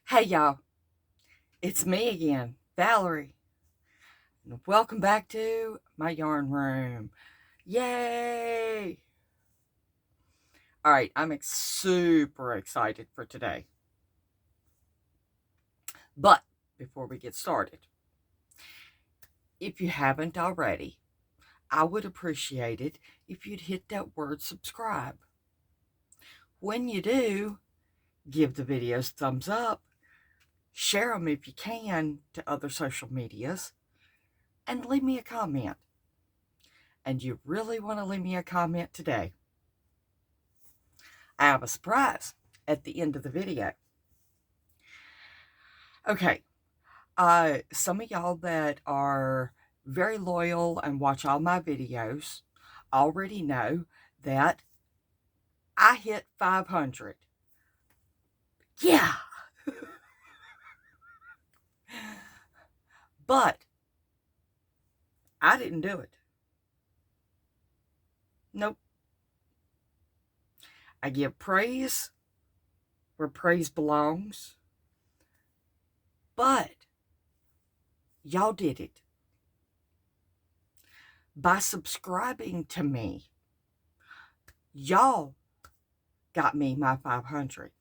Hey y'all, it's me again, Valerie, and welcome back to my yarn room. Yay! All right, I'm super excited for today. But before we get started, if you haven't already, I would appreciate it if you'd hit that word subscribe. When you do, give the videos thumbs up, share them if you can to other social medias, and leave me a comment. And you really want to leave me a comment today, I have a surprise at the end of the video. Okay, some of y'all that are very loyal and watch all my videos already know that I hit 500. Yeah, but I didn't do it. Nope. I give praise where praise belongs, but y'all did it by subscribing to me. Y'all got me my 500.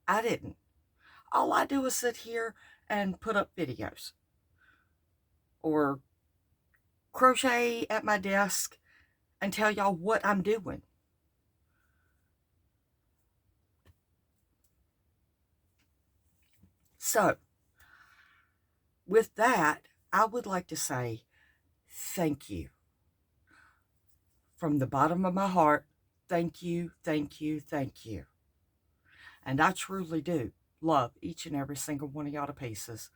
I didn't. All I do is sit here and put up videos or crochet at my desk and tell y'all what I'm doing. So, with that, I would like to say thank you. From the bottom of my heart, thank you, thank you, thank you. And I truly do love each and every single one of y'all to pieces.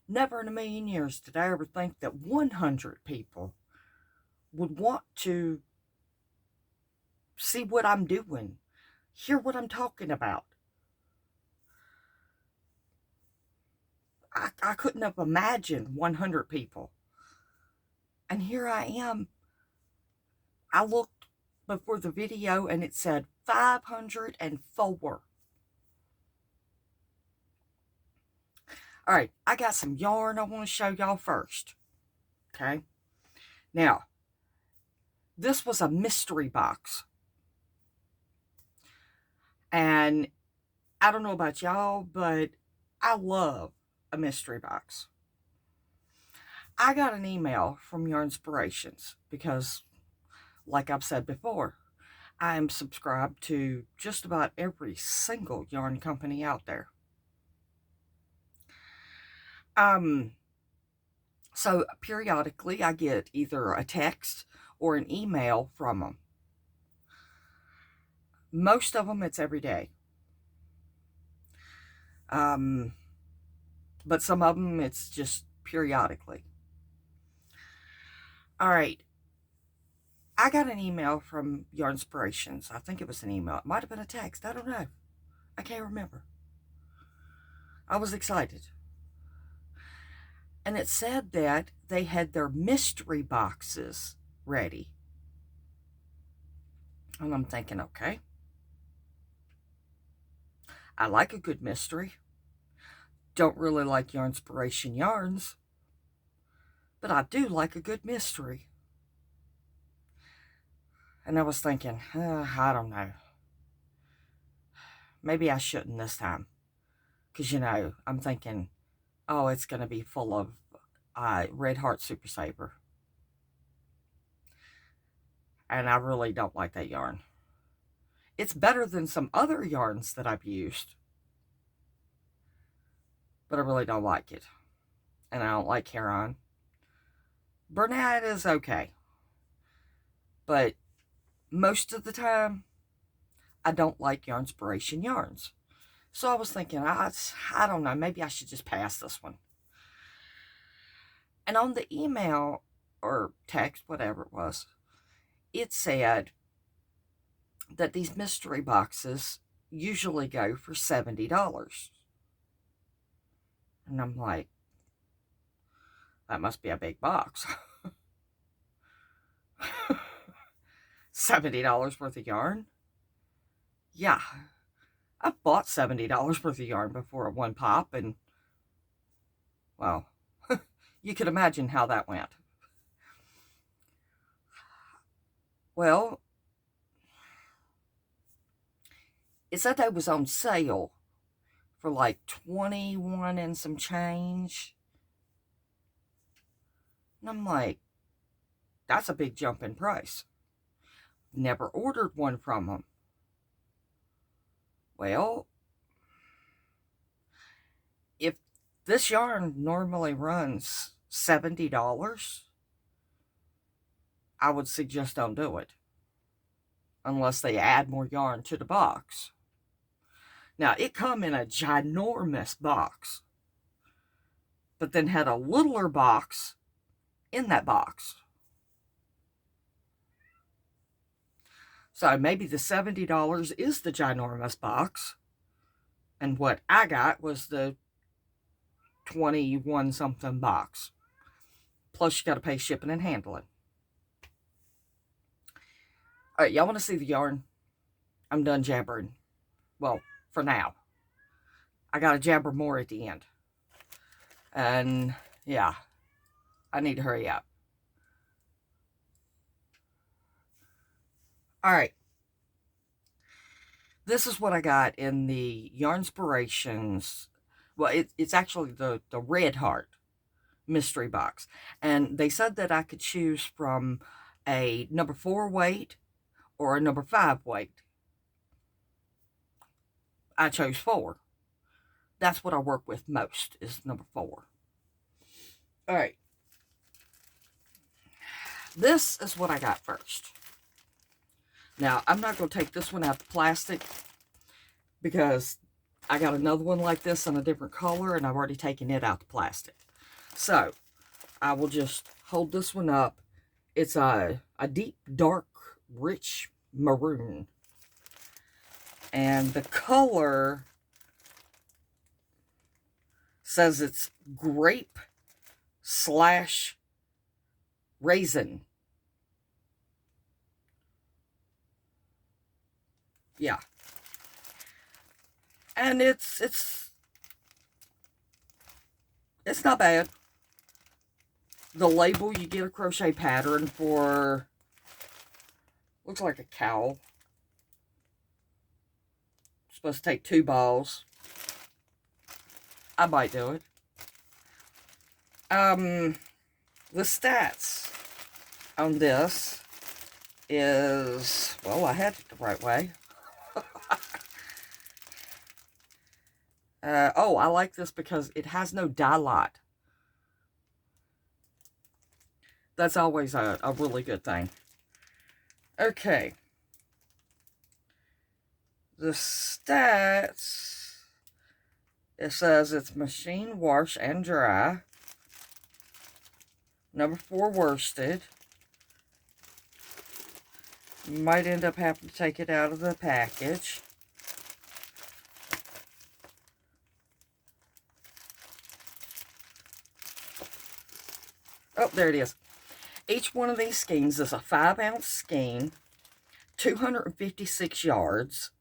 Never in a million years did I ever think that 100 people would want to see what I'm doing, hear what I'm talking about. I couldn't have imagined 100 people. And here I am. I looked before the video and it said 504. All right, I got some yarn I want to show y'all first. Okay. Now, this was a mystery box. And I don't know about y'all, but I love a mystery box. I got an email from Yarnspirations because, like I've said before, I am subscribed to just about every single yarn company out there. So periodically I get either a text or an email from them. Most of them it's every day. But some of them it's just periodically. All right. I got an email from Yarnspirations. I think it was an email. It might have been a text. I don't know. I can't remember. I was excited. And it said that they had their mystery boxes ready. And I'm thinking, okay. I like a good mystery. Don't really like Yarnspiration yarns, but I do like a good mystery. And I was thinking, I don't know. Maybe I shouldn't this time. Because, I'm thinking, oh, it's going to be full of Red Heart Super Saver. And I really don't like that yarn. It's better than some other yarns that I've used. But I really don't like it. And I don't like Heron. Bernat is okay. But most of the time, I don't like Yarnspiration yarns. So I was thinking, I don't know, maybe I should just pass this one. And on the email or text, whatever it was, it said that these mystery boxes usually go for $70. And I'm like, that must be a big box. $70 worth of yarn? Yeah. I've bought $70 worth of yarn before at one pop, and, well, you could imagine how that went. Well, it said that it was on sale for like 21 and some change. And I'm like, that's a big jump in price. Never ordered one from them. Well, if this yarn normally runs $70, I would suggest don't do it. Unless they add more yarn to the box. Now, it come in a ginormous box. But then had a littler box in that box. So maybe the $70 is the ginormous box. And what I got was the 21 something box. Plus you got to pay shipping and handling. All right, y'all want to see the yarn? I'm done jabbering. Well, for now. I got to jabber more at the end. And yeah, I need to hurry up. All right. This is what I got in the Yarnspirations. Well, it's actually the Red Heart mystery box. And they said that I could choose from a number 4 weight or a number 5 weight. I chose 4. That's what I work with most, is number 4. All right. This is what I got first. Now, I'm not going to take this one out the plastic because I got another one like this in a different color and I've already taken it out the plastic. So, I will just hold this one up. It's a deep, dark, rich maroon. And the color says it's grape / raisin. Yeah. And it's not bad. The label, you get a crochet pattern for, looks like a cowl. Supposed to take 2 balls. I might do it. The stats on this is, well, I had it the right way. Oh, I like this because it has no dye lot. That's always a really good thing. Okay. The stats, it says it's machine wash and dry. Number 4 worsted. Might end up having to take it out of the package. Oh, there it is. Each one of these skeins is a 5-ounce skein, 256 yards.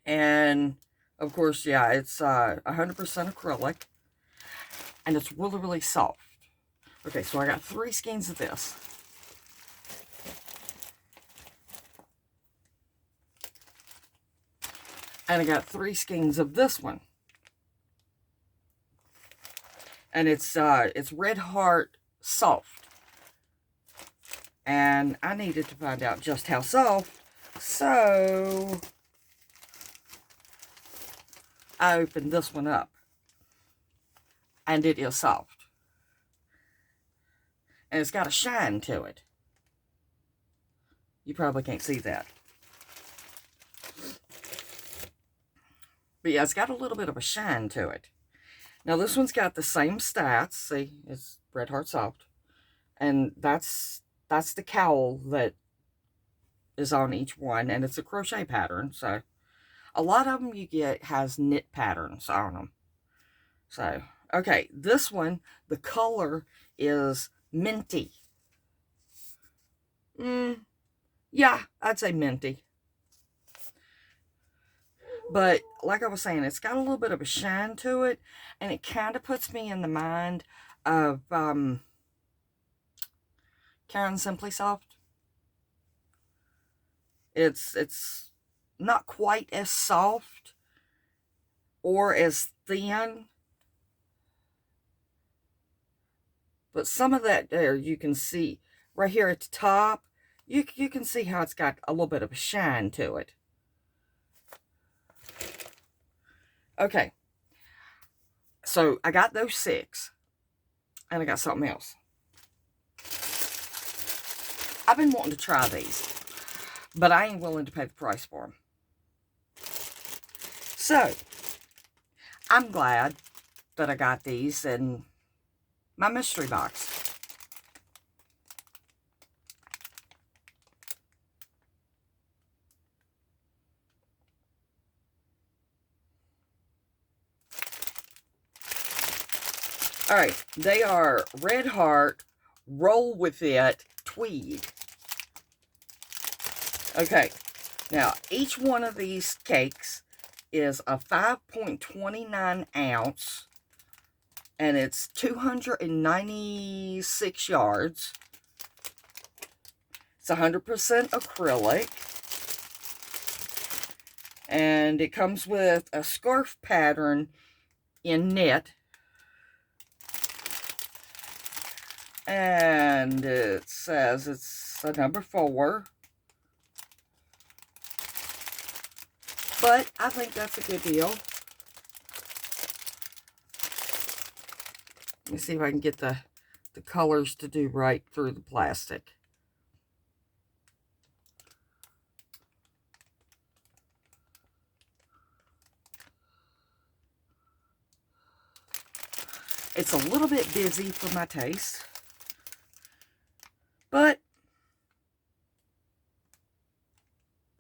And, of course, yeah, it's 100% acrylic. And it's really, really soft. Okay, so I got 3 skeins of this. And I got 3 skeins of this one. And it's Red Heart soft. And I needed to find out just how soft. So I opened this one up. And it is soft. And it's got a shine to it. You probably can't see that. But yeah, it's got a little bit of a shine to it. Now this one's got the same stats. See, it's Red Heart Soft. And that's the cowl that is on each one. And it's a crochet pattern. So a lot of them you get has knit patterns on them. So, okay, this one, the color is minty. Yeah, I'd say minty. But like I was saying, it's got a little bit of a shine to it, and it kind of puts me in the mind of Karen Simply Soft. It's not quite as soft or as thin, but some of that there you can see right here at the top. You can see how it's got a little bit of a shine to it. Okay, so I got those 6, and I got something else. I've been wanting to try these, but I ain't willing to pay the price for them. So, I'm glad that I got these in my mystery box. All right, they are Red Heart Roll With It Tweed. Okay, now each one of these cakes is a 5.29 ounce, and it's 296 yards. It's 100% acrylic, and it comes with a scarf pattern in knit. And it says it's a number 4. But I think that's a good deal. Let me see if I can get the colors to do right through the plastic. It's a little bit busy for my taste, but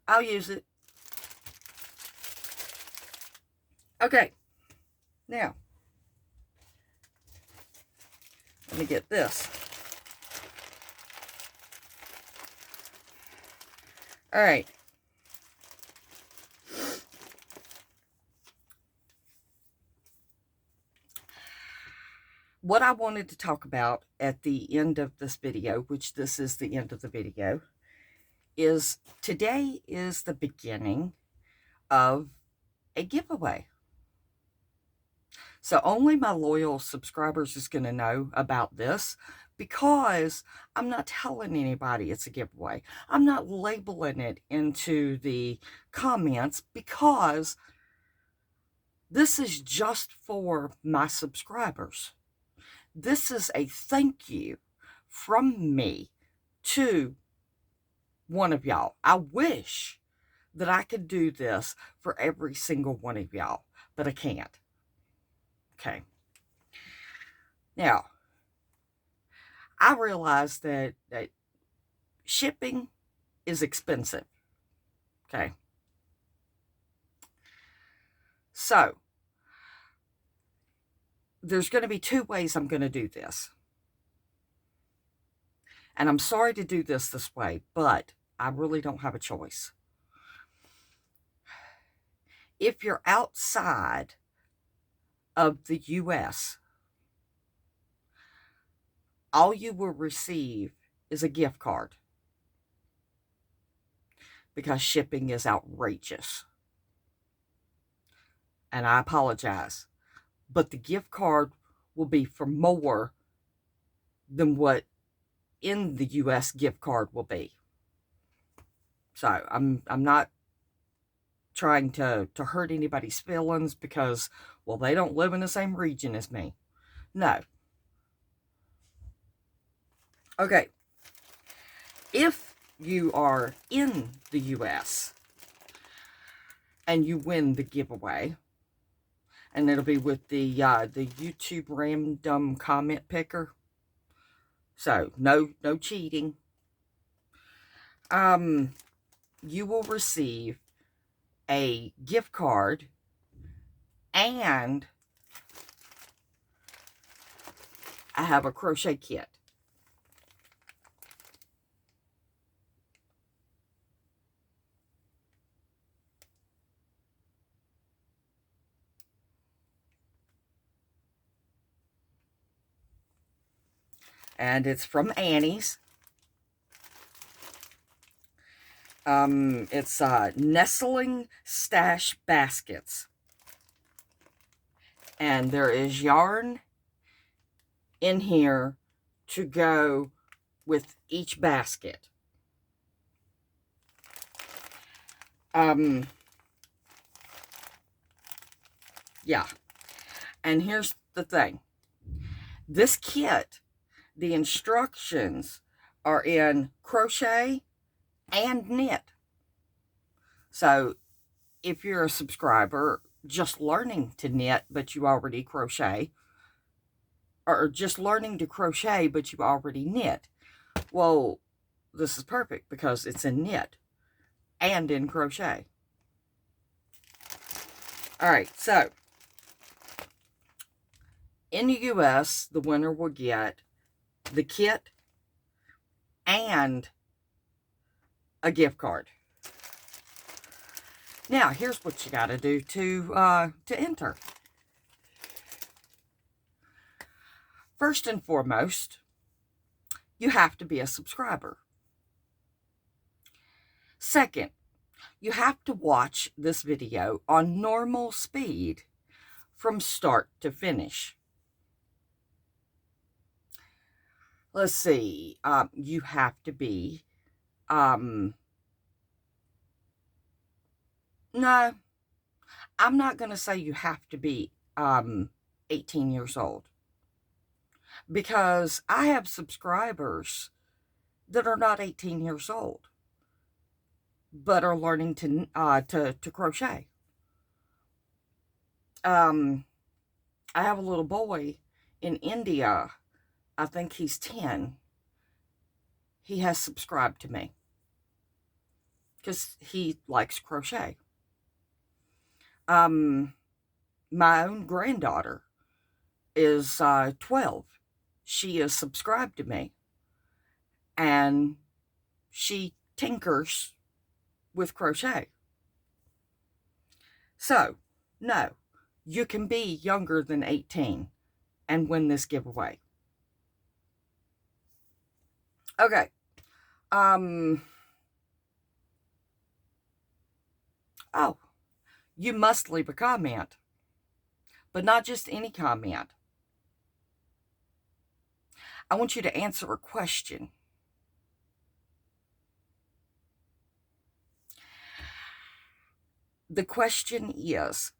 I'll use it. Okay, now, let me get this. All right. What I wanted to talk about at the end of this video, which this is the end of the video, is today is the beginning of a giveaway. So only my loyal subscribers is going to know about this, because I'm not telling anybody it's a giveaway. I'm not labeling it into the comments, because this is just for my subscribers. This is a thank you from me to one of y'all. I wish that I could do this for every single one of y'all, but I can't. Okay. Now, I realize that shipping is expensive. Okay. So, there's going to be 2 ways I'm going to do this. And I'm sorry to do this way, but I really don't have a choice. If you're outside of the U.S., all you will receive is a gift card, because shipping is outrageous. And I apologize, but the gift card will be for more than what in the U.S. gift card will be. So I'm not trying to hurt anybody's feelings, because, well, they don't live in the same region as me. No. Okay. If you are in the U.S. and you win the giveaway, and it'll be with the YouTube random comment picker. So no cheating. You will receive a gift card and I have a crochet kit. and it's from Annie's. It's Nestling Stash Baskets. And there is yarn in here to go with each basket. Yeah. And here's the thing. This kit, the instructions are in crochet and knit. So if you're a subscriber just learning to knit, but you already crochet, or just learning to crochet, but you already knit, well, this is perfect because it's in knit and in crochet. All right, so in the US, the winner will get the kit and a gift card. Now, here's what you got to do to enter. First and foremost, you have to be a subscriber. Second, you have to watch this video on normal speed from start to finish. Let's see, you have to be, no, I'm not going to say you have to be 18 years old, because I have subscribers that are not 18 years old, but are learning to crochet. I have a little boy in India. I think he's 10. He has subscribed to me because he likes crochet. My own granddaughter is 12. She is subscribed to me, and she tinkers with crochet. So, no, you can be younger than 18 and win this giveaway. Okay. Oh, you must leave a comment, but not just any comment. I want you to answer a question. The question is,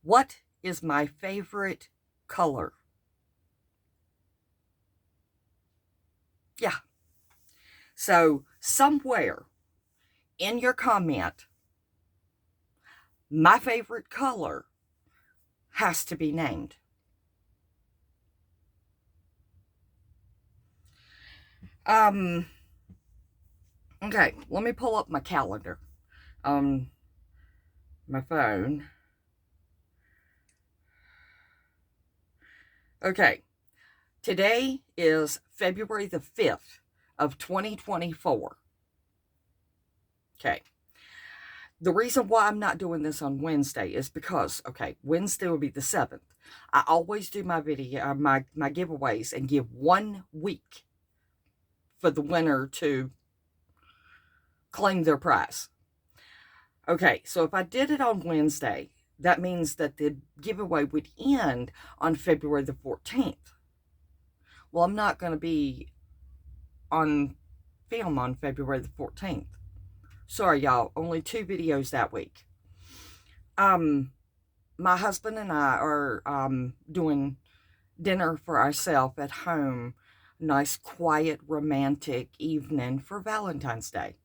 what is my favorite color? Yeah. So somewhere in your comment, my favorite color has to be named. Okay, let me pull up my calendar on my phone. Okay, today is February the 5th of 2024. Okay. The reason why I'm not doing this on Wednesday is because, okay, Wednesday will be the 7th. I always do my video, my giveaways, and give 1 week for the winner to claim their prize. Okay, so if I did it on Wednesday, that means that the giveaway would end on February the 14th. Well, I'm not going to be on film on February the 14th. Sorry, y'all, only 2 videos that week. My husband and I are doing dinner for ourselves at home. Nice, quiet, romantic evening for Valentine's Day,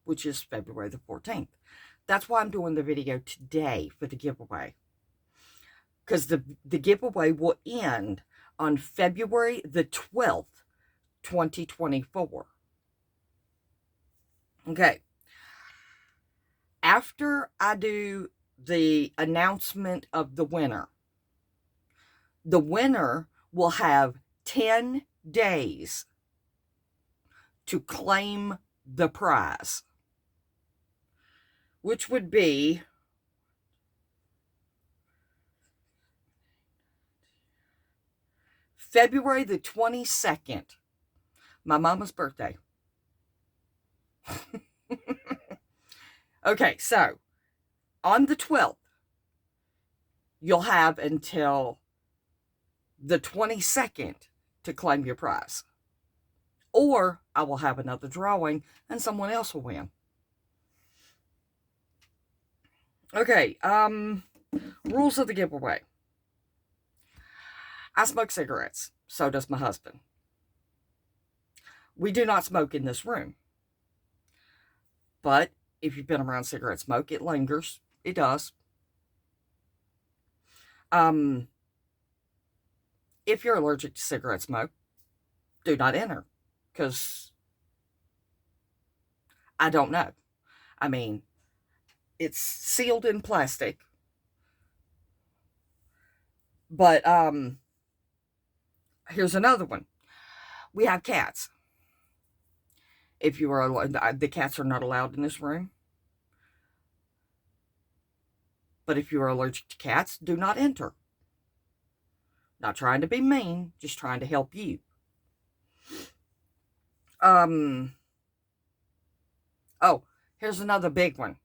which is February the 14th. That's why I'm doing the video today for the giveaway. Because the giveaway will end on February the 12th, 2024. Okay. After I do the announcement of the winner will have 10 days to claim the prize, which would be February the 22nd, my mama's birthday. Okay, so on the 12th, you'll have until the 22nd to claim your prize. Or I will have another drawing and someone else will win. Okay, rules of the giveaway. I smoke cigarettes. So does my husband. We do not smoke in this room. But if you've been around cigarette smoke, it lingers. It does. If you're allergic to cigarette smoke, do not enter. Because I don't know. I mean, it's sealed in plastic. But here's another one. We have cats. If you are, the cats are not allowed in this room. But if you are allergic to cats, do not enter. Not trying to be mean, just trying to help you. Oh, here's another big one.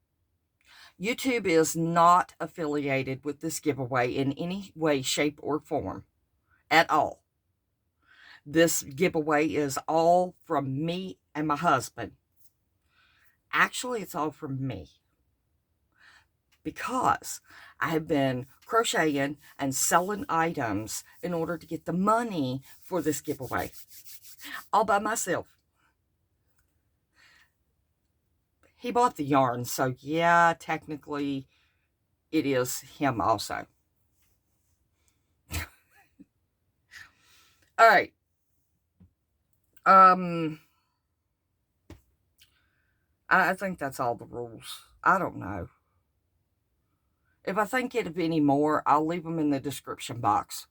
YouTube is not affiliated with this giveaway in any way, shape, or form at all. This giveaway is all from me and my husband. Actually, it's all from me. Because I have been crocheting and selling items in order to get the money for this giveaway. All by myself. He bought the yarn, so yeah, technically it is him also. All right. I think that's all the rules. I don't know. If I think of any more, I'll leave them in the description box.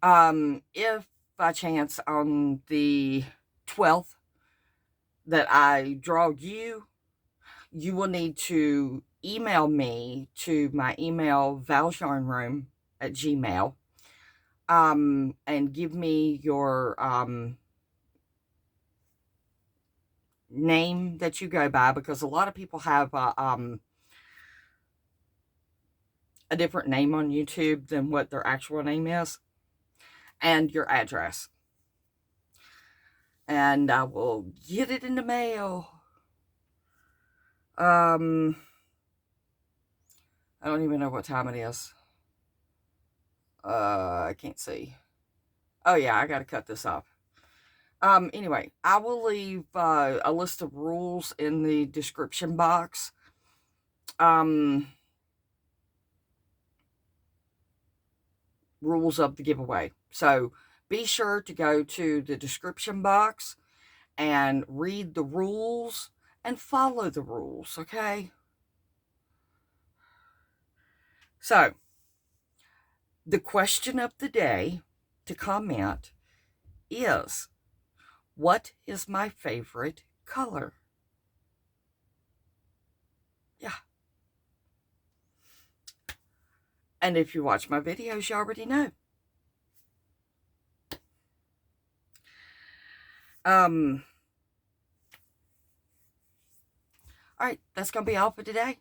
If by chance on the 12th that I draw you, you will need to email me to my email, valsyarnroom at gmail, and give me your name that you go by, because a lot of people have a different name on YouTube than what their actual name is, and your address. And I will get it in the mail. I don't even know what time it is. I can't see. Oh yeah, I gotta cut this off. Anyway, I will leave a list of rules in the description box. Rules of the giveaway. So be sure to go to the description box and read the rules and follow the rules, okay? So, the question of the day to comment is, what is my favorite color? Yeah. And if you watch my videos, you already know. All right, that's going to be all for today.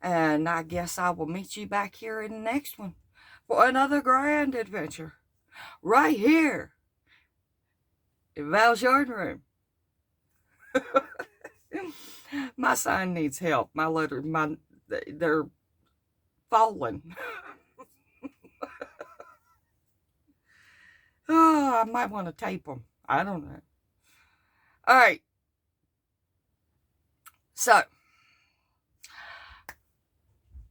And I guess I will meet you back here in the next one for another grand adventure. Right here in Val's Yarn Room. My sign needs help. My letters, they're falling. Oh, I might want to tape them. I don't know. All right. So,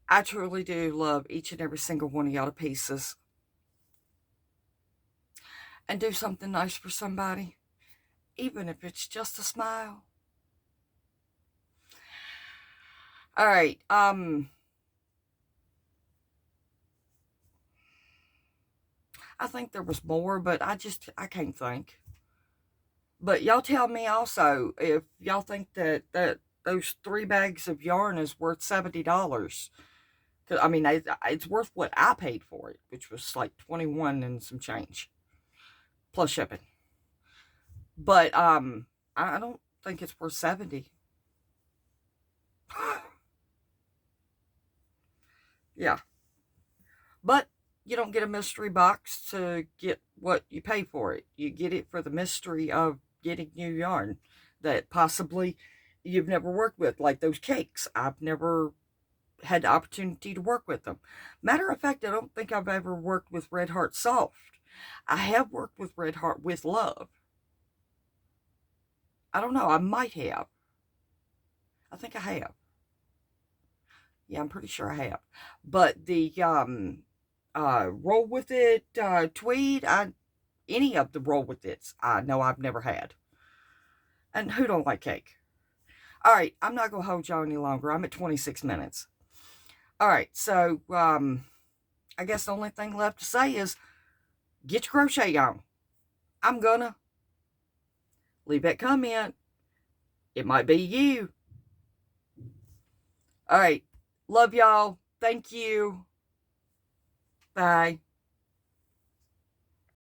I truly do love each and every single one of y'all to pieces. And do something nice for somebody, even if it's just a smile. All right. I think there was more, but I can't think. But y'all tell me also if y'all think that those 3 bags of yarn is worth $70. Because, I mean, it's worth what I paid for it, which was like 21 and some change, plus shipping. But, I don't think it's worth 70. Yeah. But you don't get a mystery box to get what you pay for it. You get it for the mystery of getting new yarn that possibly you've never worked with, like those cakes. I've never had the opportunity to work with them. Matter of fact, I don't think I've ever worked with Red Heart Soft. I have worked with Red Heart with Love. I don't know. I might have. I think I have. Yeah, I'm pretty sure I have. But the roll with it tweed, any of the roll with it's, I know I've never had. And who don't like cake? All right, I'm not gonna hold y'all any longer. I'm at 26 minutes. All right, so I guess the only thing left to say is get your crochet on. I'm gonna leave that comment. It might be you. All right, love y'all. Thank you. Bye.